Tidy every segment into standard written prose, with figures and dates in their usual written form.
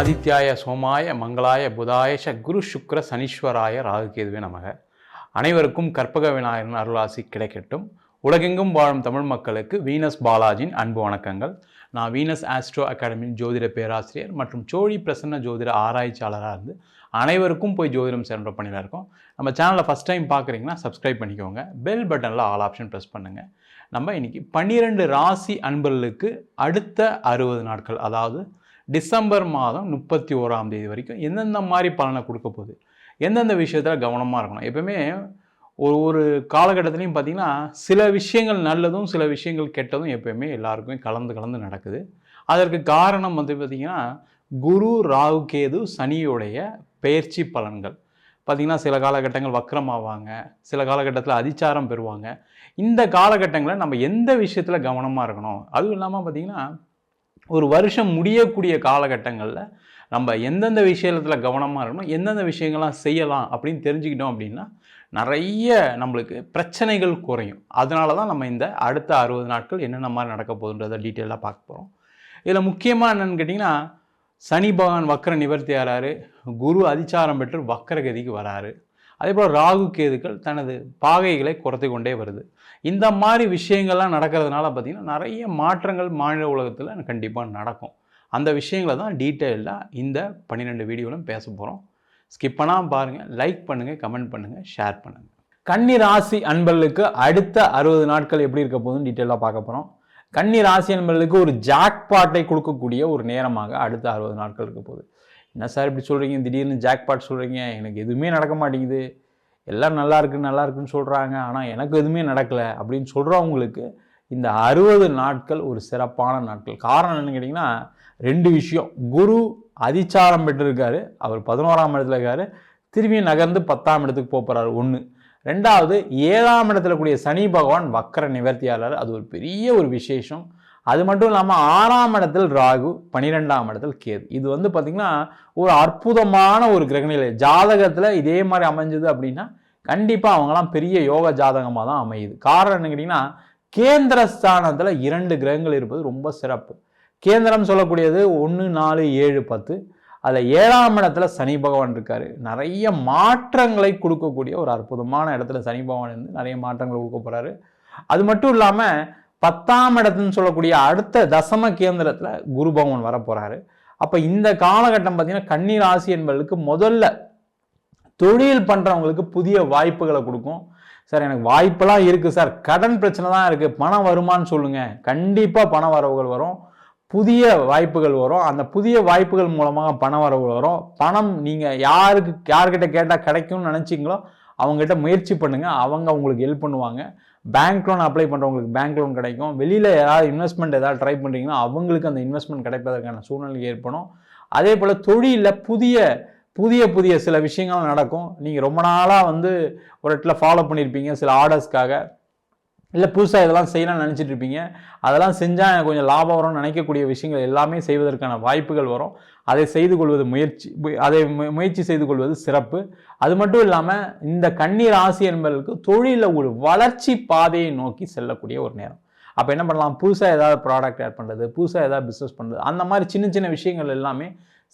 ஆதித்யாய சோமாய மங்களாய புதாயஷ குரு சுக்ர சனீஸ்வராய ராகுகேதுவே நமக. அனைவருக்கும் கற்பக விநாயகரின் அருளாசி கிடைக்கட்டும். உலகெங்கும் வாழும் தமிழ் மக்களுக்கு வீனஸ் பாலாஜியின் அன்பு வணக்கங்கள். நான் வீனஸ் ஆஸ்ட்ரோ அகாடமியின் ஜோதிட பேராசிரியர் மற்றும் சோழி பிரசன்ன ஜோதிட ஆராய்ச்சியாளராக இருந்து அனைவருக்கும் போய் ஜோதிடம் சேர்ந்த பணியில் இருக்கோம். நம்ம சேனலில் ஃபஸ்ட் டைம் பார்க்குறீங்கன்னா சப்ஸ்கிரைப் பண்ணிக்கோங்க. பெல் பட்டனில் ஆல் ஆப்ஷன் ப்ரெஸ் பண்ணுங்கள். நம்ம இன்றைக்கி 12 ராசி அன்பர்களுக்கு அடுத்த 60 நாட்கள், அதாவது டிசம்பர் மாதம் 31ஆம் தேதி வரைக்கும் எந்தெந்த மாதிரி பலனை கொடுக்க போகுது, எந்தெந்த விஷயத்தில் கவனமாக இருக்கணும். எப்பவுமே ஒரு காலகட்டத்துலையும் பார்த்திங்கன்னா சில விஷயங்கள் நல்லதும் சில விஷயங்கள் கெட்டதும் எப்போயுமே எல்லாருக்குமே கலந்து நடக்குது. அதற்கு காரணம் பார்த்திங்கன்னா குரு ராகு கேது சனியுடைய பெயர்ச்சி பலன்கள். பார்த்திங்கன்னா சில காலகட்டங்கள் வக்ரமாவாங்க, சில காலகட்டத்தில் அதிச்சாரம் பெறுவாங்க. இந்த காலகட்டங்களில் நம்ம எந்த விஷயத்தில் கவனமாக இருக்கணும், அதுவும் இல்லாமல் பார்த்திங்கன்னா ஒரு வருஷம் முடியக்கூடிய காலகட்டங்களில் நம்ம எந்தெந்த விஷயத்தில் கவனமாக இருக்கணும், எந்தெந்த விஷயங்கள்லாம் செய்யலாம் அப்படின்னு தெரிஞ்சுக்கிட்டோம் அப்படின்னா நிறைய நம்மளுக்கு பிரச்சனைகள் குறையும். அதனால தான் நம்ம இந்த அடுத்த 60 நாட்கள் என்னென்ன மாதிரி நடக்க போகுதுன்றதை டீட்டெயிலாக பார்க்க போகிறோம். இதில் முக்கியமாக என்னென்னு கேட்டிங்கன்னா, சனி பகவான் வக்கர நிவர்த்தி ஆகிறாரு, குரு அதிச்சாரம் பெற்று வக்கரகதிக்கு வராரு. அதே போல் ராகு கேதுக்கள் தனது பாகைகளை குறைத்து கொண்டே வருது. இந்த மாதிரி விஷயங்கள்லாம் நடக்கிறதுனால பார்த்திங்கன்னா நிறைய மாற்றங்கள் மாநில உலகத்தில் கண்டிப்பாக நடக்கும். அந்த விஷயங்களை தான் டீட்டெயிலாக இந்த 12 வீடியோவிலும் பேச போகிறோம். ஸ்கிப் பண்ணாமல் பாருங்கள், லைக் பண்ணுங்கள், கமெண்ட் பண்ணுங்கள், ஷேர் பண்ணுங்கள். கன்னி ராசி அன்பர்களுக்கு அடுத்த 60 நாட்கள் எப்படி இருக்க போகுதுன்னு டீட்டெயிலாக பார்க்க போகிறோம். கன்னி ராசி அன்பர்களுக்கு ஒரு ஜாக்பாட்டை கொடுக்கக்கூடிய ஒரு நேரமாக அடுத்த 60 நாட்கள் இருக்க போகுது. என்ன சார் இப்படி சொல்கிறீங்க, திடீர்னு ஜாக்பாட் சொல்கிறீங்க, எனக்கு எதுவுமே நடக்க மாட்டேங்குது, எல்லாம் நல்லா இருக்குன்னு சொல்கிறாங்க, ஆனால் எனக்கு எதுவுமே நடக்கலை அப்படின்னு சொல்கிறவங்களுக்கு இந்த 60 நாட்கள் ஒரு சிறப்பான நாட்கள். காரணம் என்னன்னு கேட்டிங்கன்னா 2 விஷயம். குரு அதிச்சாரம் பெற்றிருக்காரு, அவர் 11ஆம் இடத்துல இருக்காரு, திரும்பி நகர்ந்து 10ஆம் இடத்துக்கு போகிறாரு. 1. 2வது 7ஆம் இடத்துல கூடிய சனி பகவான் வக்கர நிவர்த்தியாளர், அது ஒரு பெரிய ஒரு விசேஷம். அது மட்டும் இல்லாமல் 6ஆம் இடத்தில் ராகு, 12ஆம் இடத்தில் கேது. இது பார்த்திங்கன்னா ஒரு அற்புதமான ஒரு கிரகநிலை. ஜாதகத்தில் இதே மாதிரி அமைஞ்சது அப்படின்னா கண்டிப்பாக அவங்களாம் பெரிய யோக ஜாதகமாக தான் அமையுது. காரணம் என்ன கேட்டிங்கன்னா, கேந்திர ஸ்தானத்தில் 2 கிரகங்கள் இருப்பது ரொம்ப சிறப்பு. கேந்திரம் சொல்லக்கூடியது 1, 4, 7, 10. அதில் 7ஆம் இடத்துல சனி பகவான் இருக்கார். நிறைய மாற்றங்களை கொடுக்கக்கூடிய ஒரு அற்புதமான இடத்துல சனி பகவான் இருந்து நிறைய மாற்றங்களை கொடுக்க போகிறாரு. அது மட்டும் இல்லாமல் 10ஆம் இடத்துன்னு சொல்லக்கூடிய அடுத்த தசம கேந்திரத்தில் குரு பகவான் வர போகிறாரு. அப்போ இந்த காலகட்டம் பார்த்திங்கன்னா கன்னி ராசி என்பவர்களுக்கு முதல்ல தொழில் பண்ணுறவங்களுக்கு புதிய வாய்ப்புகளை கொடுக்கும். சார் எனக்கு வாய்ப்பெல்லாம் இருக்குது சார், கடன் பிரச்சனை தான் இருக்குது, பணம் வருமானு சொல்லுங்கள். கண்டிப்பாக பண வரவுகள் வரும், புதிய வாய்ப்புகள் வரும். அந்த புதிய வாய்ப்புகள் மூலமாக பண வரவு வரும். பணம் நீங்கள் யார்கிட்ட கேட்டால் கிடைக்கும்னு நினச்சிங்களோ அவங்ககிட்ட முயற்சி பண்ணுங்கள், அவங்க உங்களுக்கு ஹெல்ப் பண்ணுவாங்க. பேங்க் லோன் அப்ளை பண்ணுறவங்களுக்கு பேங்க் லோன் கிடைக்கும். வெளியில் யாராவது இன்வெஸ்ட்மெண்ட் ஏதாவது ட்ரை பண்ணுறீங்கன்னா அவங்களுக்கு அந்த இன்வெஸ்ட்மெண்ட் கிடைப்பதற்கான சூழ்நிலை ஏற்படும். அதே போல் தொழிலில் புதிய சில விஷயங்கள் நடக்கும். நீங்கள் ரொம்ப நாளாக ஒரு இடத்துல ஃபாலோ பண்ணியிருப்பீங்க சில ஆர்டர்ஸ்க்காக, இல்லை புதுசாக இதெல்லாம் செய்யலாம்னு நினச்சிட்டு இருப்பீங்க. அதெல்லாம் செஞ்சால் எனக்கு கொஞ்சம் லாபம் வரும்னு நினைக்கக்கூடிய விஷயங்கள் எல்லாமே செய்வதற்கான வாய்ப்புகள் வரும். அதை செய்து கொள்வது முயற்சி செய்து கொள்வது சிறப்பு. அது மட்டும் இல்லாமல் இந்த கன்னி ராசி என்பதற்கு தொழிலில் ஒரு வளர்ச்சி பாதையை நோக்கி செல்லக்கூடிய ஒரு நேரம். அப்போ என்ன பண்ணலாம், புதுசாக ஏதாவது ப்ராடக்ட் ஆட் பண்ணுறது, புதுசாக ஏதாவது பிஸ்னஸ் பண்ணுறது, அந்த மாதிரி சின்ன விஷயங்கள் எல்லாமே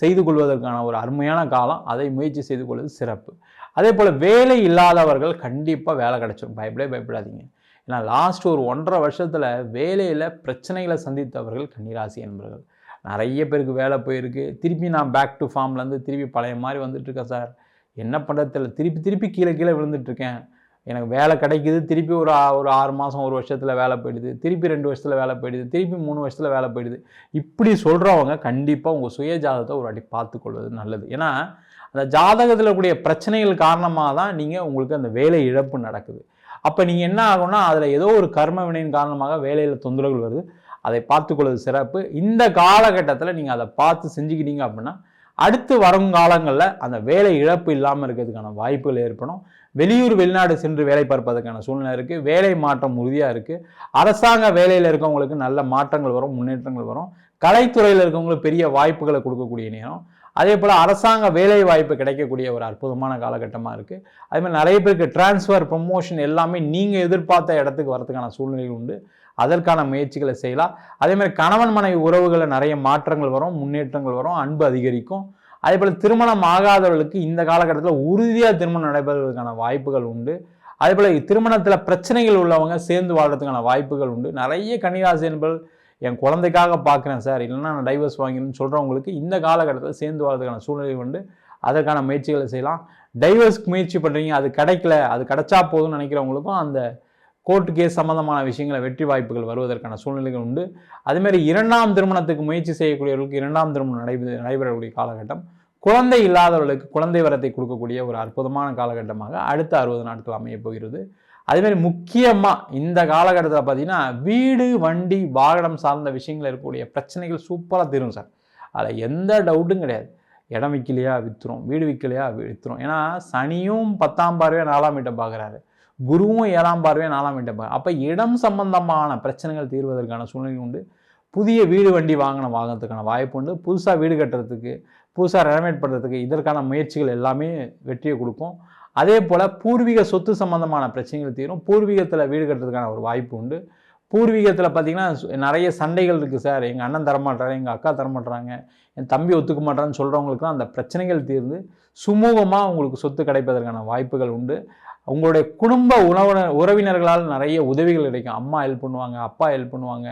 செய்து கொள்வதற்கான ஒரு அருமையான காலம். அதை முயற்சி செய்து கொள்வது சிறப்பு. அதே போல் வேலை இல்லாதவர்கள் கண்டிப்பாக வேலை கிடைச்சிடும், பயப்படாதீங்க. ஏன்னா லாஸ்ட் ஒரு 1.5 வருஷத்தில் வேலையில் பிரச்சனைகளை சந்தித்தவர்கள் கன்னிராசி என்பவர்கள். நிறைய பேருக்கு வேலை போயிருக்கு, திருப்பி நான் பேக் டு ஃபார்ம்லேருந்து திருப்பி பழைய மாதிரி வந்துட்டுருக்கேன் சார், என்ன பண்ணுறதில்ல, திருப்பி கீழே விழுந்துட்டுருக்கேன், எனக்கு வேலை கிடைக்குது, திருப்பி ஒரு 6 மாதம் 1 வருஷத்தில் வேலை போயிடுது, திருப்பி 2 வருஷத்தில் வேலை போயிடுது, திருப்பி 3 வருஷத்தில் வேலை போயிடுது. இப்படி சொல்கிறவங்க கண்டிப்பாக உங்கள் சுய ஜாதகத்தை ஒரு வாட்டி பார்த்துக்கொள்வது நல்லது. ஏன்னா அந்த ஜாதகத்தில் கூடிய பிரச்சனைகள் காரணமாக தான் உங்களுக்கு அந்த வேலை இழப்பு நடக்குது. அப்போ நீங்கள் என்ன ஆகும்னா அதில் ஏதோ ஒரு கர்ம வினையின் காரணமாக வேலையில் தொந்தரவுகள் வருது. அதை பார்த்துக்கொள்வது சிறப்பு. இந்த காலகட்டத்தில் நீங்கள் அதை பார்த்து செஞ்சுக்கிட்டீங்க அப்படின்னா அடுத்து வரும் காலங்களில் அந்த வேலை இழப்பு இல்லாமல் இருக்கிறதுக்கான வாய்ப்புகள் ஏற்படும். வெளியூர் வெளிநாடு சென்று வேலை பார்ப்பதற்கான சூழ்நிலை இருக்குது. வேலை மாற்றம் உறுதியாக இருக்குது. அரசாங்க வேலையில் இருக்கவங்களுக்கு நல்ல மாற்றங்கள் வரும், முன்னேற்றங்கள் வரும். கலைத்துறையில் இருக்கவங்களுக்கு பெரிய வாய்ப்புகளை கொடுக்கக்கூடிய நேரம். அதே போல் அரசாங்க வேலை வாய்ப்பு கிடைக்கக்கூடிய ஒரு அற்புதமான காலகட்டமாக இருக்குது. அதே மாதிரி நிறைய பேருக்கு டிரான்ஸ்ஃபர், ப்ரொமோஷன் எல்லாமே நீங்கள் எதிர்பார்த்த இடத்துக்கு வரதுக்கான சூழ்நிலை உண்டு. அதற்கான முயற்சிகளை செய்யலாம். அதே மாதிரி கணவன் மனைவி உறவுகளில் நிறைய மாற்றங்கள் வரும், முன்னேற்றங்கள் வரும், அன்பு அதிகரிக்கும். அதே போல் திருமணம் ஆகாதவர்களுக்கு இந்த காலகட்டத்தில் உறுதியாக திருமணம் நடைபெறுவதற்கான வாய்ப்புகள் உண்டு. அதே போல் திருமணத்தில் பிரச்சனைகள் உள்ளவங்க சேர்ந்து வாழ்றதுக்கான வாய்ப்புகள் உண்டு. நிறைய கன்னிராசி என்பது என் குழந்தைக்காக பார்க்குறேன் சார், இல்லைன்னா நான் டைவர்ஸ் வாங்கினு சொல்கிறவங்களுக்கு இந்த காலகட்டத்தில் சேர்ந்து வாழ்றதுக்கான சூழ்நிலை உண்டு. அதற்கான முயற்சிகளை செய்யலாம். டைவர்ஸ்க்கு முயற்சி பண்ணுறீங்க, அது கிடைக்கல, அது கிடைச்சா போதும்னு நினைக்கிறவங்களுக்கும் அந்த கோர்ட்டு கேஸ் சம்மந்தமான விஷயங்களை வெற்றி வாய்ப்புகள் வருவதற்கான சூழ்நிலைகள் உண்டு. அதேமாதிரி 2ஆம் திருமணத்துக்கு முயற்சி செய்யக்கூடியவர்களுக்கு 2ஆம் திருமணம் நடைபெறக்கூடிய காலகட்டம். குழந்தை இல்லாதவர்களுக்கு குழந்தை வரத்தை கொடுக்கக்கூடிய ஒரு அற்புதமான காலகட்டமாக அடுத்த 60 நாட்கள் அமைய போகிறது. அதேமாதிரி முக்கியமாக இந்த காலகட்டத்தில் பார்த்தீங்கன்னா வீடு, வண்டி, வாகனம் சார்ந்த விஷயங்கள் இருக்கக்கூடிய பிரச்சனைகள் சூப்பராக தீரும் சார். அதில் எந்த டவுட்டும் கிடையாது. இடம் விற்கலையா விற்றுரும், வீடு விற்கலையா விற்றுரும். ஏன்னா சனியும் 10ஆம் பார்வையாக 4ஆம் வீட்டை பார்க்குறாரு, குருவும் 7ஆம் பார்வையாக 4ஆம் வீட்டை பார்க்குறாரு. அப்போ இடம் சம்பந்தமான பிரச்சனைகள் தீர்வதற்கான சூழ்நிலை உண்டு. புதிய வீடு, வண்டி வாங்குறதுக்கான வாய்ப்பு உண்டு. புதுசாக வீடு கட்டுறதுக்கு, புதுசாக ரெனோவேட் பண்ணுறதுக்கு இதற்கான முயற்சிகள் எல்லாமே வெற்றியை கொடுக்கும். அதே போல் பூர்வீக சொத்து சம்பந்தமான பிரச்சனைகள் தீரும். பூர்வீகத்தில் வீடு கட்டுறதுக்கான ஒரு வாய்ப்பு உண்டு. பூர்வீகத்தில் பார்த்திங்கன்னா நிறைய சண்டைகள் இருக்குது சார், எங்கள் அண்ணன் தரமாட்டாரு, எங்கள் அக்கா தரமாட்டுறாங்க, என் தம்பி ஒத்துக்க மாட்டான்னு சொல்கிறவங்களுக்குலாம் அந்த பிரச்சனைகள் தீர்ந்து சுமூகமாக உங்களுக்கு சொத்து கிடைப்பதற்கான வாய்ப்புகள் உண்டு. உங்களுடைய குடும்ப உறவினர்களால் நிறைய உதவிகள் கிடைக்கும். அம்மா ஹெல்ப் பண்ணுவாங்க, அப்பா ஹெல்ப் பண்ணுவாங்க,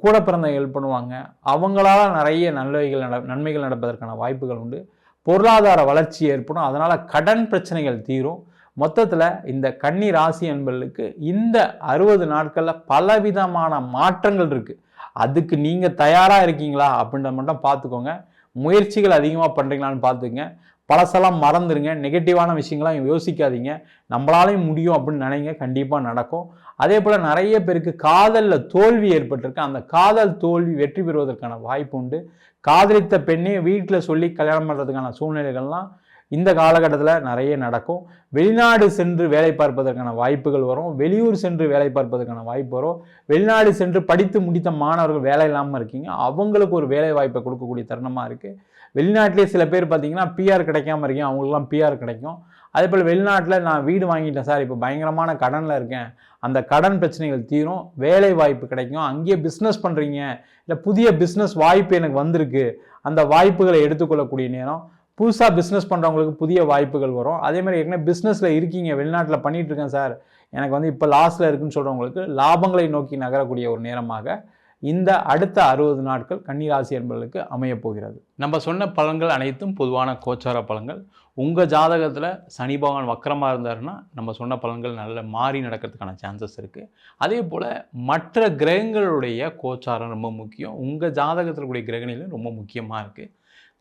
கூட பிறந்த ஹெல்ப் பண்ணுவாங்க. அவங்களால நிறைய நன்மைகள் நடப்பதற்கான வாய்ப்புகள் உண்டு. பொருளாதார வளர்ச்சி ஏற்படும். அதனால் கடன் பிரச்சனைகள் தீரும். மொத்தத்தில் இந்த கன்னி ராசி என்பவர்களுக்கு இந்த 60 நாட்களில் பலவிதமான மாற்றங்கள் இருக்குது. அதுக்கு நீங்கள் தயாராக இருக்கீங்களா அப்படின்றத மட்டும் பார்த்துக்கோங்க. முயற்சிகள் அதிகமாக பண்ணுறீங்களான்னு பார்த்துங்க. பழசெல்லாம் மறந்துடுங்க. நெகட்டிவான விஷயங்கள்லாம் யோசிக்காதீங்க. நம்மளாலையும் முடியும் அப்படின்னு நினைங்க, கண்டிப்பாக நடக்கும். அதே போல் நிறைய பேருக்கு காதலில் தோல்வி ஏற்பட்டிருக்கு. அந்த காதல் தோல்வி வெற்றி பெறுவதற்கான வாய்ப்பு உண்டு. காதலித்த பெண்ணே வீட்டில் சொல்லி கல்யாணம் பண்ணுறதுக்கான சூழ்நிலைகள்லாம் இந்த காலகட்டத்தில் நிறைய நடக்கும். வெளிநாடு சென்று வேலை பார்ப்பதற்கான வாய்ப்புகள் வரும். வெளியூர் சென்று வேலை பார்ப்பதற்கான வாய்ப்பு வரும். வெளிநாடு சென்று படித்து முடித்த மாணவர்கள் வேலை இல்லாமல் இருக்கீங்க, அவங்களுக்கு ஒரு வேலை வாய்ப்பை கொடுக்கக்கூடிய தருணமாக இருக்குது. வெளிநாட்டிலே சில பேர் பார்த்தீங்கன்னா பிஆர் கிடைக்காம இருக்கீங்க, அவங்களுக்குலாம் பிஆர் கிடைக்கும். அதே போல் வெளிநாட்டில் நான் வீடு வாங்கிட்டேன் சார், இப்போ பயங்கரமான கடனில் இருக்கேன், அந்த கடன் பிரச்சனைகள் தீரும். வேலை வாய்ப்பு கிடைக்கும். அங்கேயே பிஸ்னஸ் பண்ணுறீங்க, இல்லை புதிய பிஸ்னஸ் வாய்ப்பு எனக்கு வந்திருக்கு, அந்த வாய்ப்புகளை எடுத்துக்கொள்ளக்கூடிய நேரம். புதுசாக பிஸ்னஸ் பண்ணுறவங்களுக்கு புதிய வாய்ப்புகள் வரும். அதே மாதிரி ஏற்கனவே பிஸ்னஸில் இருக்கீங்க, வெளிநாட்டில் பண்ணிகிட்டு இருக்கேன் சார், எனக்கு இப்போ லாஸில் இருக்குன்னு சொல்கிறவங்களுக்கு லாபங்களை நோக்கி நகரக்கூடிய ஒரு நேரமாக இந்த அடுத்த 60 நாட்கள் கன்னிராசி என்பவர்களுக்கு அமைய போகிறது. நம்ம சொன்ன பலன்கள் அனைத்தும் பொதுவான கோச்சார பலன்கள். உங்கள் ஜாதகத்தில் சனி பகவான் வக்கரமாக இருந்தாருன்னா நம்ம சொன்ன பலன்கள் நல்ல மாறி நடக்கிறதுக்கான சான்சஸ் இருக்குது. அதே போல் மற்ற கிரகங்களுடைய கோச்சாரம் ரொம்ப முக்கியம். உங்கள் ஜாதகத்தில் கூடிய கிரகணிலும் ரொம்ப முக்கியமாக இருக்குது.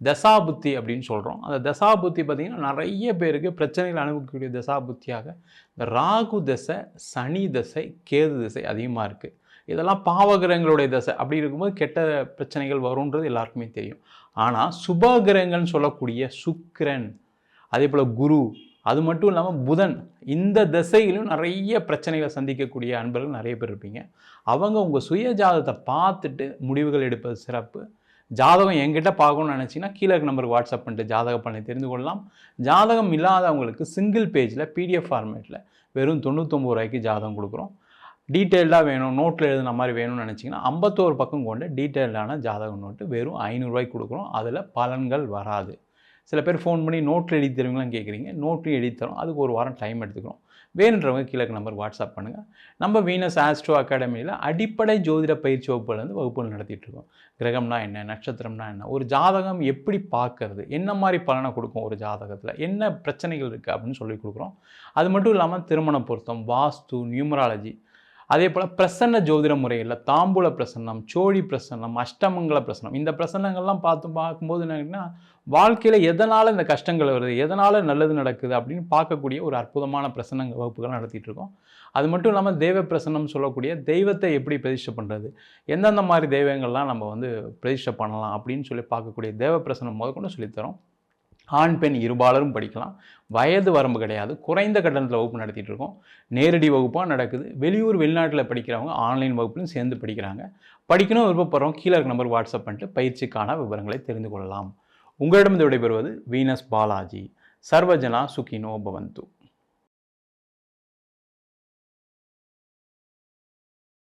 தசாபுத்தி அப்படின்னு சொல்கிறோம். அந்த தசாபுத்தி பார்த்திங்கன்னா நிறைய பேருக்கு பிரச்சனைகள் அனுபவிக்கக்கூடிய தசாபுத்தியாக இந்த ராகு தசை, சனி தசை, கேது தசை அதிகமாக இருக்குது. இதெல்லாம் பாவகிரகங்களுடைய தசை. அப்படி இருக்கும்போது கெட்ட பிரச்சனைகள் வரும்ன்றது எல்லாருக்குமே தெரியும். ஆனால் சுபகிரகங்கள்னு சொல்லக்கூடிய சுக்கிரன், அதே போல் குரு, அது மட்டும் இல்லாமல் புதன், இந்த திசையிலும் நிறைய பிரச்சனைகளை சந்திக்கக்கூடிய அன்பர்கள் நிறைய பேர் இருப்பீங்க. அவங்க உங்கள் சுய ஜாதகத்தை பார்த்துட்டு முடிவுகள் எடுப்பது சிறப்பு. ஜாதகம் என்கிட்ட பார்க்கணும்னு நினச்சிங்கன்னா கீழே இருக்க நம்பருக்கு வாட்ஸ்அப் பண்ணிட்டு ஜாதக பலனை தெரிந்து கொள்ளலாம். ஜாதகம் இல்லாதவங்களுக்கு சிங்கிள் பேஜில் PDF ஃபார்மேட்டில் வெறும் 99 ரூபாய்க்கு ஜாதகம் கொடுக்குறோம். டீட்டெயில்டாக வேணும், நோட்டில் எழுதுன மாதிரி வேணும்னு நினச்சிங்கன்னா 51 பக்கம் கொண்ட டீட்டெயில்டான ஜாதக நோட்டு வெறும் 500 ரூபாய்க்கு கொடுக்குறோம். அதில் பலன்கள் வராது. சில பேர் ஃபோன் பண்ணி நோட்டில் எழுதி தருவீங்களான்னு கேட்குறீங்க. நோட்லையும் எழுதி தரோம். அதுக்கு ஒரு வாரம் டைம் எடுத்துக்கிறோம். வேணுன்றவங்க கீழே நம்பர் வாட்ஸ்அப் பண்ணுங்கள். நம்ம வீனஸ் ஆஸ்ட்ரோ அகாடமியில் அடிப்படை ஜோதிட பயிற்சி வகுப்புலேருந்து வகுப்புகள் நடத்திட்டுருக்கோம். கிரகம்னா என்ன, நட்சத்திரம்னா என்ன, ஒரு ஜாதகம் எப்படி பார்க்கறது, என்ன மாதிரி பலனை கொடுக்கும், ஒரு ஜாதகத்தில் என்ன பிரச்சனைகள் இருக்குது அப்படின்னு சொல்லி கொடுக்குறோம். அது மட்டும் இல்லாமல் திருமண பொருத்தம், வாஸ்து, நியூமராலஜி, அதே போல் பிரசன்ன ஜோதிட முறையில் தாம்பூல பிரசன்னம், சோழி பிரசன்னம், அஷ்டமங்கல பிரசன்னம், இந்த பிரசன்னங்கள்லாம் பார்க்கும்போது என்னன்னா வாழ்க்கையில் எதனால் இந்த கஷ்டங்கள் வருது, எதனால் நல்லது நடக்குது அப்படின்னு பார்க்கக்கூடிய ஒரு அற்புதமான பிரசன்ன வகுப்புகள் நடத்திட்டு இருக்கோம். அது மட்டும் இல்லாமல் தெய்வ பிரசன்னம் சொல்லக்கூடிய தெய்வத்தை எப்படி பிரதிஷ்டை பண்ணுறது, எந்தெந்த மாதிரி தெய்வங்கள்லாம் நம்ம பிரதிஷ்டை பண்ணலாம் அப்படின்னு சொல்லி பார்க்கக்கூடிய தெய்வ பிரசன்னம் முதற்கொண்டு சொல்லித்தரோம். ஆண் பெண் இருபாலரும் படிக்கலாம். வயது வரம்பு கிடையாது. குறைந்த கட்டணத்தில் வகுப்பு நடத்திட்டு இருக்கோம். நேரடி வகுப்பாக நடக்குது. வெளியூர் வெளிநாட்டில் படிக்கிறவங்க ஆன்லைன் வகுப்புலையும் சேர்ந்து படிக்கிறாங்க. படிக்கணும் விருப்பப்படுறவங்க கீழே இருக்க நம்பர் வாட்ஸ்அப் பண்ணிட்டு பயிற்சிக்கான விவரங்களை தெரிந்து கொள்ளலாம். உங்களிடம் விடைபெறுவது வீனஸ் பாலாஜி. சர்வஜனா சுகினோ பவந்து.